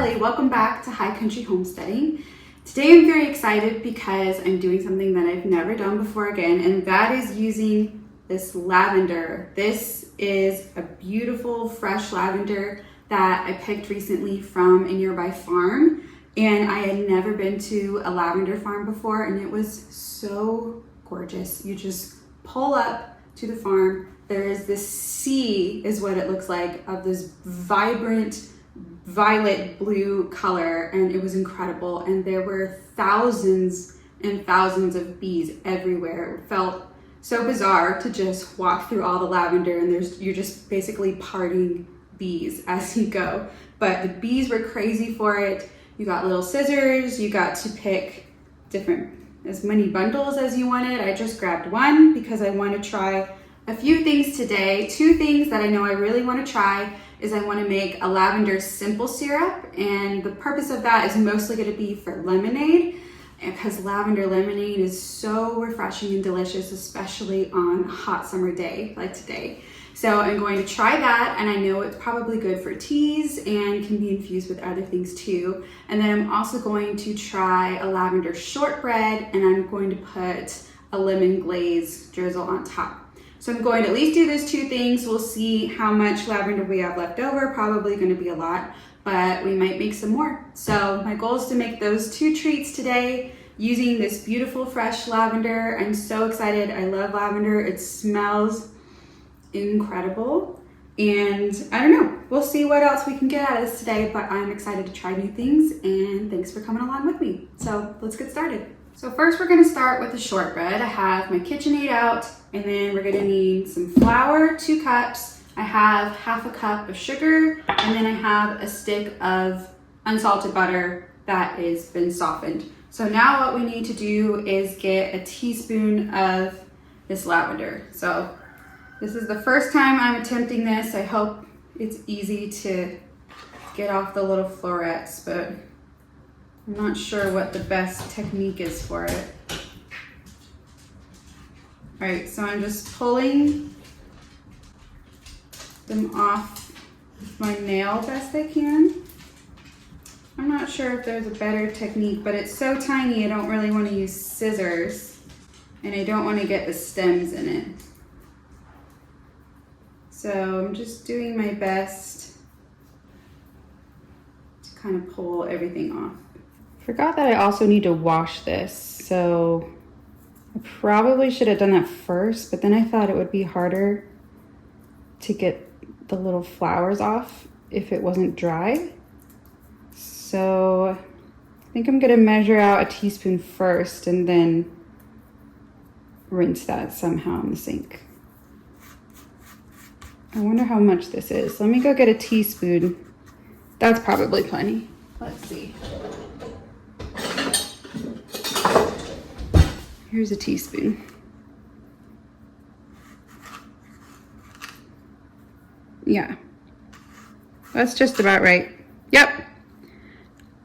Kelly. Welcome back to High Country Homesteading. Today I'm very excited because I'm doing something that I've never done before again, and that is using this lavender. This is a beautiful fresh lavender that I picked recently from a nearby farm, and I had never been to a lavender farm before, and it was so gorgeous. You just pull up to the farm. There is this sea, is what it looks like, of this vibrant violet blue color, and it was incredible. And there were thousands and thousands of bees everywhere. It felt so bizarre to just walk through all the lavender, and you're just basically parting bees as you go. But the bees were crazy for it. You got little scissors, you got to pick as many bundles as you wanted. I just grabbed one because I want to try a few things today. Two things that I know I really want to try is I want to make a lavender simple syrup, and the purpose of that is mostly going to be for lemonade, because lavender lemonade is so refreshing and delicious, especially on a hot summer day like today. So I'm going to try that, and I know it's probably good for teas and can be infused with other things too. And then I'm also going to try a lavender shortbread, and I'm going to put a lemon glaze drizzle on top. So I'm going to at least do those two things. We'll see how much lavender we have left over. Probably going to be a lot, but we might make some more. So my goal is to make those two treats today using this beautiful fresh lavender. I'm so excited. I love lavender. It smells incredible. And I don't know, we'll see what else we can get out of this today, but I'm excited to try new things, and thanks for coming along with me. So let's get started. So first we're gonna start with the shortbread. I have my KitchenAid out, and then we're gonna need some flour, 2 cups. I have half a cup of sugar, and then I have a stick of unsalted butter that has been softened. So now what we need to do is get a teaspoon of this lavender. So this is the first time I'm attempting this. I hope it's easy to get off the little florets, but I'm not sure what the best technique is for it. All right, so I'm just pulling them off with my nail best I can. I'm not sure if there's a better technique, but it's so tiny I don't really want to use scissors, and I don't want to get the stems in it. So I'm just doing my best to kind of pull everything off. Forgot that I also need to wash this, so I probably should have done that first, but then I thought it would be harder to get the little flowers off if it wasn't dry. So I think I'm gonna measure out a teaspoon first and then rinse that somehow in the sink. I wonder how much this is. Let me go get a teaspoon. That's probably plenty. Let's see. Here's a teaspoon. Yeah, that's just about right. Yep,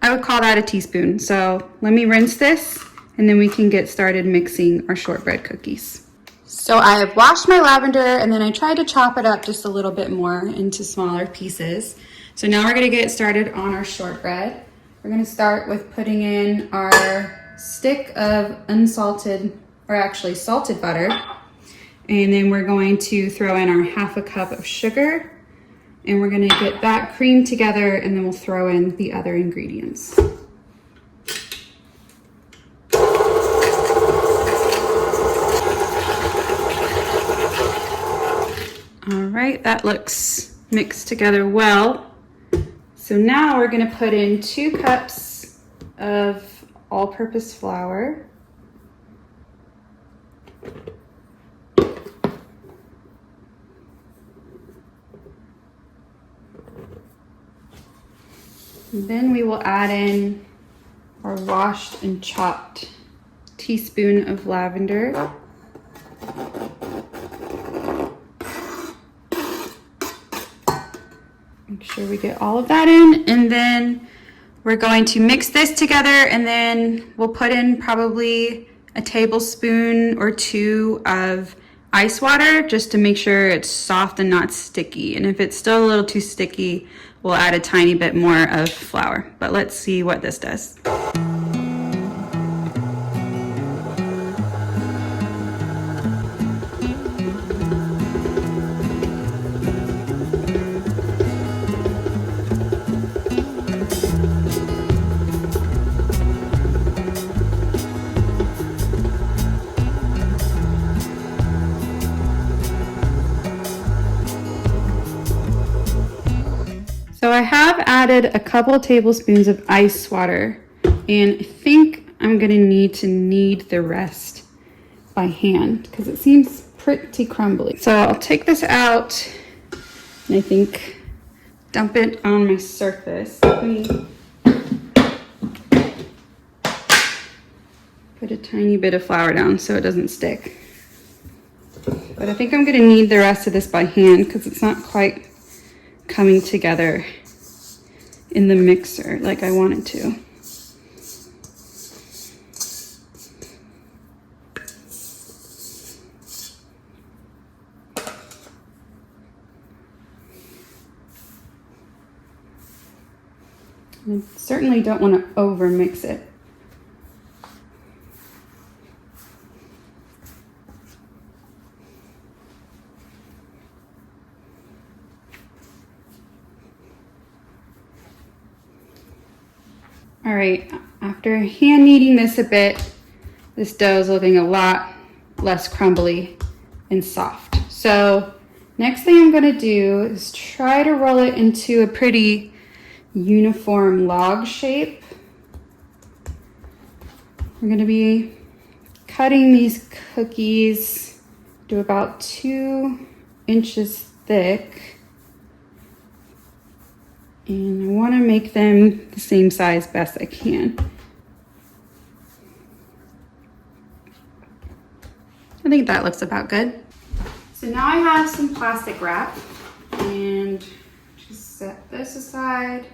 I would call that a teaspoon. So let me rinse this, and then we can get started mixing our shortbread cookies. So I have washed my lavender, and then I tried to chop it up just a little bit more into smaller pieces. So now we're gonna get started on our shortbread. We're gonna start with putting in our stick of unsalted, or actually salted butter, and then we're going to throw in our half a cup of sugar, and we're gonna get that creamed together, and then we'll throw in the other ingredients. All right, that looks mixed together well. So now we're gonna put in 2 cups of all-purpose flour. And then we will add in our washed and chopped teaspoon of lavender. Make sure we get all of that in, and then we're going to mix this together, and then we'll put in probably a tablespoon or 2 of ice water just to make sure it's soft and not sticky. And if it's still a little too sticky, we'll add a tiny bit more of flour. But let's see what this does. So I have added a couple tablespoons of ice water, and I think I'm gonna need to knead the rest by hand because it seems pretty crumbly. So I'll take this out and I think dump it on my surface. Let me put a tiny bit of flour down so it doesn't stick. But I think I'm gonna knead the rest of this by hand because it's not quite coming together in the mixer like I want it to. I certainly don't want to over mix it. All right, after hand kneading this a bit, this dough is looking a lot less crumbly and soft. So next thing I'm gonna do is try to roll it into a pretty uniform log shape. We're gonna be cutting these cookies to about 2 inches thick. And I want to make them the same size best I can. I think that looks about good. So now I have some plastic wrap and just set this aside.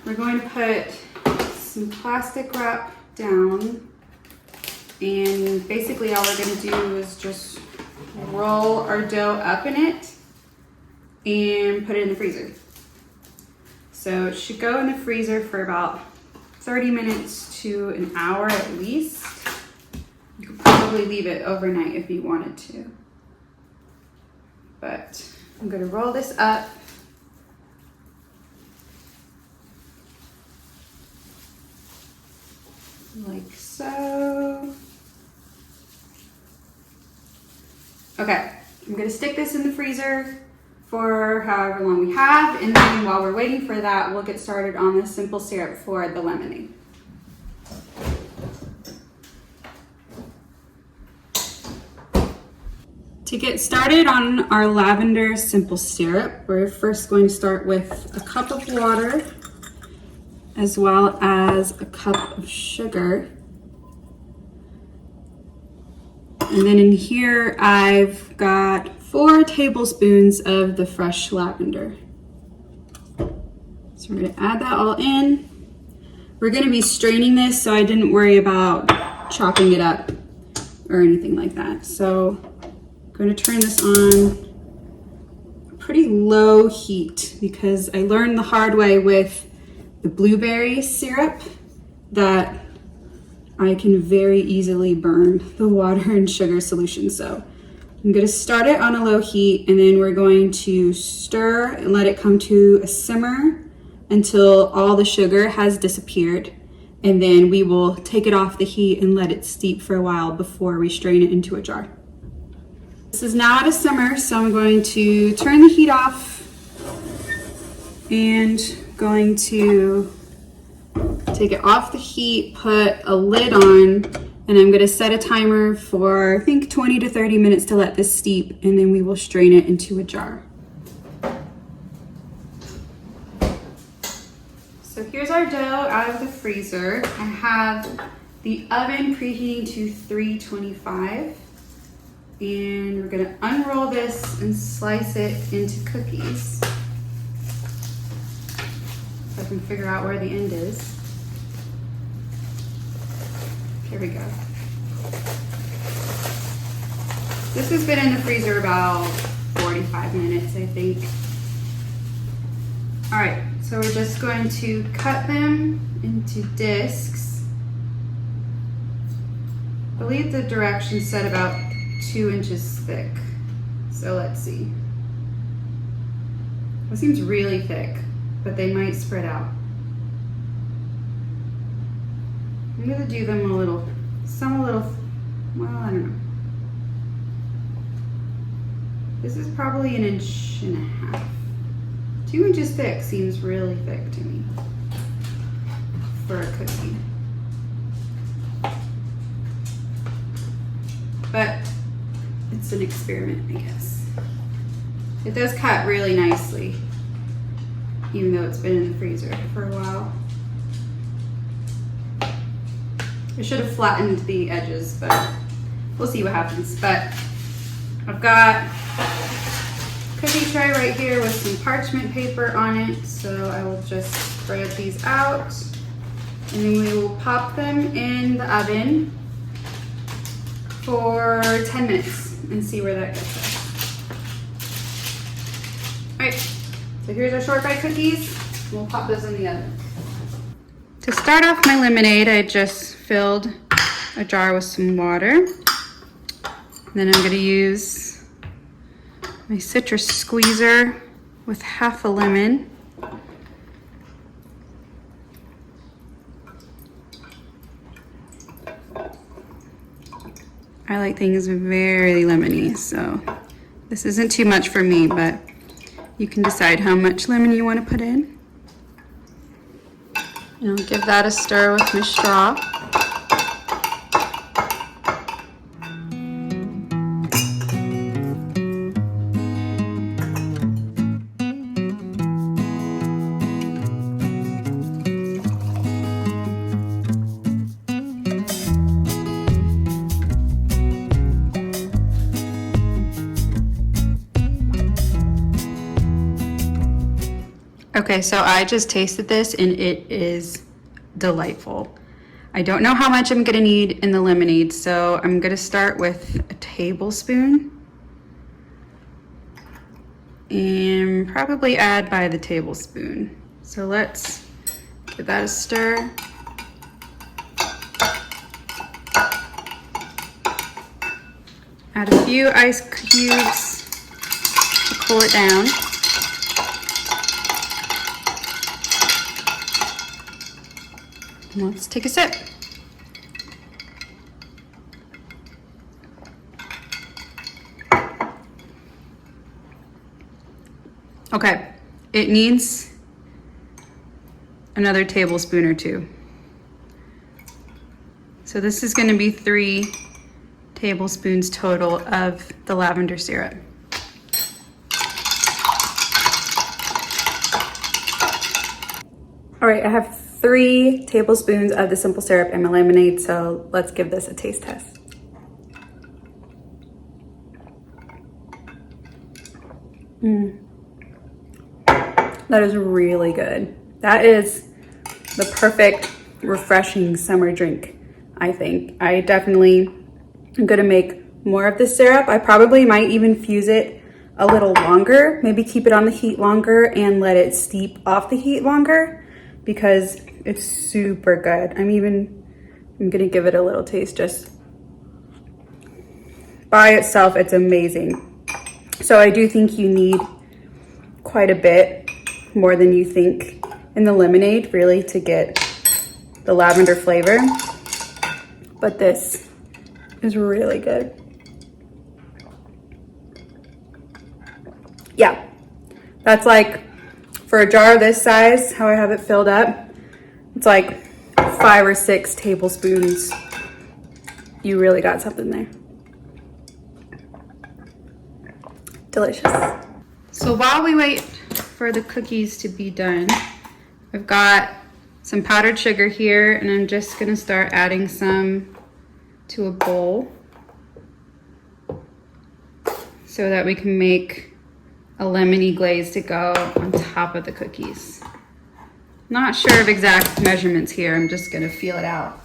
We're going to put some plastic wrap down, and basically all we're going to do is just roll our dough up in it and put it in the freezer. So it should go in the freezer for about 30 minutes to an hour at least. You could probably leave it overnight if you wanted to. But I'm gonna roll this up. Like so. Okay, I'm gonna stick this in the freezer for however long we have, and then while we're waiting for that, we'll get started on the simple syrup for the lemonade. To get started on our lavender simple syrup, we're first going to start with a cup of water as well as a cup of sugar. And then in here, I've got 4 tablespoons of the fresh lavender. So we're gonna add that all in. We're gonna be straining this, so I didn't worry about chopping it up or anything like that. So I'm gonna turn this on a pretty low heat because I learned the hard way with the blueberry syrup that I can very easily burn the water and sugar solution. So I'm gonna start it on a low heat, and then we're going to stir and let it come to a simmer until all the sugar has disappeared. And then we will take it off the heat and let it steep for a while before we strain it into a jar. This is now at a simmer, so I'm going to turn the heat off and going to take it off the heat, put a lid on, and I'm gonna set a timer for, I think, 20 to 30 minutes to let this steep, and then we will strain it into a jar. So here's our dough out of the freezer. I have the oven preheating to 325, and we're gonna unroll this and slice it into cookies. So I can figure out where the end is. Here we go. This has been in the freezer about 45 minutes, I think. All right, so we're just going to cut them into discs. I believe the directions said about 2 inches thick. So let's see. It seems really thick, but they might spread out. I'm gonna do them a little, well, I don't know. This is probably 1.5 inches. 2 inches thick seems really thick to me for a cookie. But it's an experiment, I guess. It does cut really nicely, even though it's been in the freezer for a while. I should have flattened the edges, but we'll see what happens. But I've got a cookie tray right here with some parchment paper on it. So I will just spread these out and then we will pop them in the oven for 10 minutes and see where that gets us. All right, so here's our shortbread cookies. We'll pop those in the oven. To start off my lemonade, I just filled a jar with some water. Then I'm gonna use my citrus squeezer with half a lemon. I like things very lemony, so this isn't too much for me, but you can decide how much lemon you want to put in. And I'll give that a stir with my straw. Okay, so I just tasted this and it is delightful. I don't know how much I'm gonna need in the lemonade, so I'm gonna start with a tablespoon and probably add by the tablespoon. So let's give that a stir. Add a few ice cubes to cool it down. Let's take a sip. Okay, it needs another tablespoon or 2. So this is going to be 3 tablespoons total of the lavender syrup. All right, I have 3 tablespoons of the simple syrup in my lemonade, so let's give this a taste test. That is really good. That is the perfect, refreshing summer drink, I think. I definitely am gonna make more of this syrup. I probably might even fuse it a little longer, maybe keep it on the heat longer and let it steep off the heat longer, because it's super good. I'm gonna give it a little taste. Just by itself, it's amazing. So I do think you need quite a bit more than you think in the lemonade, really, to get the lavender flavor. But this is really good. Yeah, that's like, for a jar this size, how I have it filled up, it's like 5 or 6 tablespoons. You really got something there. Delicious. So while we wait for the cookies to be done, I've got some powdered sugar here, and I'm just gonna start adding some to a bowl so that we can make a lemony glaze to go on top of the cookies. Not sure of exact measurements here. I'm just gonna feel it out.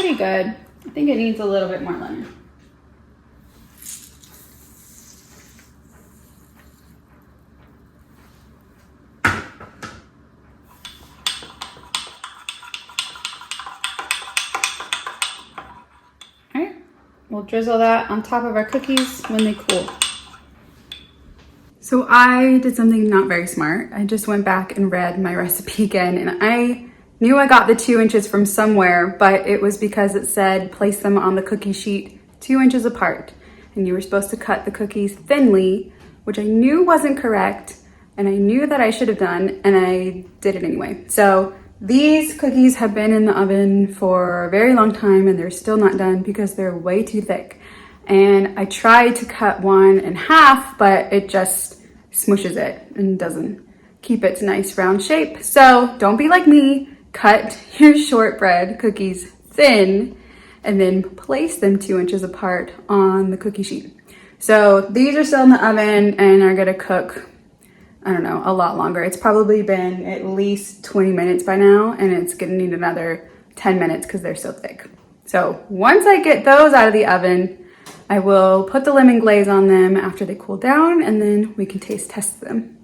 pretty good. I think it needs a little bit more lemon. All right, we'll drizzle that on top of our cookies when they cool. So I did something not very smart. I just went back and read my recipe again, and I knew I got the 2 inches from somewhere, but it was because it said place them on the cookie sheet 2 inches apart. And you were supposed to cut the cookies thinly, which I knew wasn't correct, and I knew that I should have done, and I did it anyway. So these cookies have been in the oven for a very long time, and they're still not done because they're way too thick. And I tried to cut one in half, but it just smushes it and doesn't keep its nice round shape. So don't be like me, cut your shortbread cookies thin and then place them 2 inches apart on the cookie sheet. So these are still in the oven and are gonna cook, I don't know, a lot longer. It's probably been at least 20 minutes by now, and it's gonna need another 10 minutes because they're so thick. So once I get those out of the oven, I will put the lemon glaze on them after they cool down, and then we can taste test them.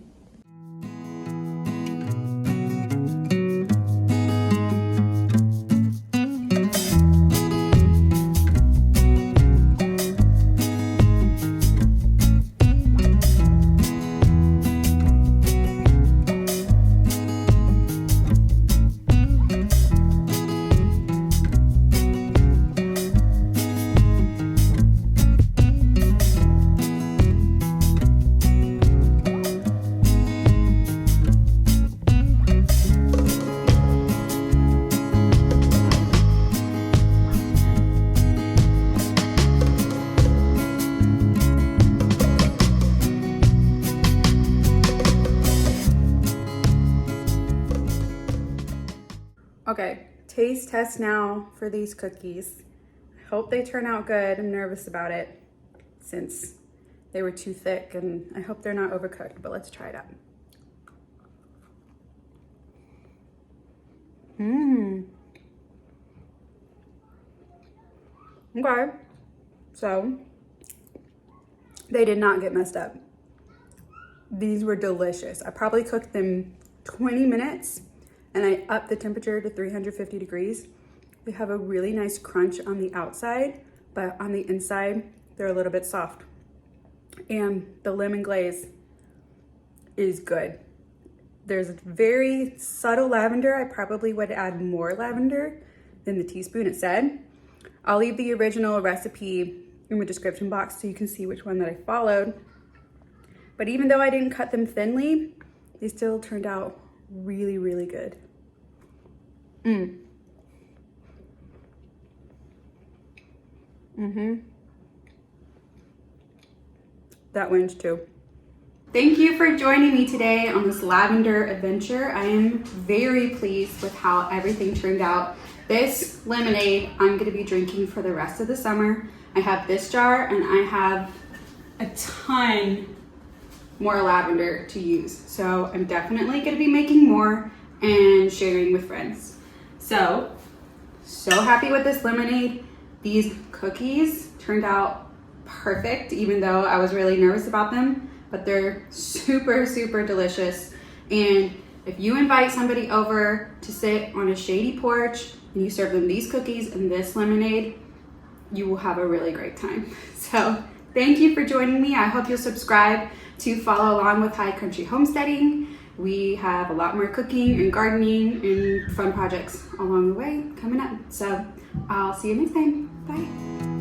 Okay, taste test now for these cookies. I hope they turn out good. I'm nervous about it since they were too thick, and I hope they're not overcooked, but let's try it out. Okay, so they did not get messed up. These were delicious. I probably cooked them 20 minutes and I upped the temperature to 350 degrees. They have a really nice crunch on the outside, but on the inside, they're a little bit soft. And the lemon glaze is good. There's a very subtle lavender. I probably would add more lavender than the teaspoon it said. I'll leave the original recipe in the description box so you can see which one that I followed. But even though I didn't cut them thinly, they still turned out really, really good. That wins too. Thank you for joining me today on this lavender adventure. I am very pleased with how everything turned out. This lemonade I'm gonna be drinking for the rest of the summer. I have this jar and I have a ton more lavender to use. So I'm definitely gonna be making more and sharing with friends. So happy with this lemonade. These cookies turned out perfect, even though I was really nervous about them, but they're super, super delicious. And if you invite somebody over to sit on a shady porch and you serve them these cookies and this lemonade, you will have a really great time. So thank you for joining me. I hope you'll subscribe to follow along with High Country Homesteading. We have a lot more cooking and gardening and fun projects along the way coming up. So I'll see you next time. Bye.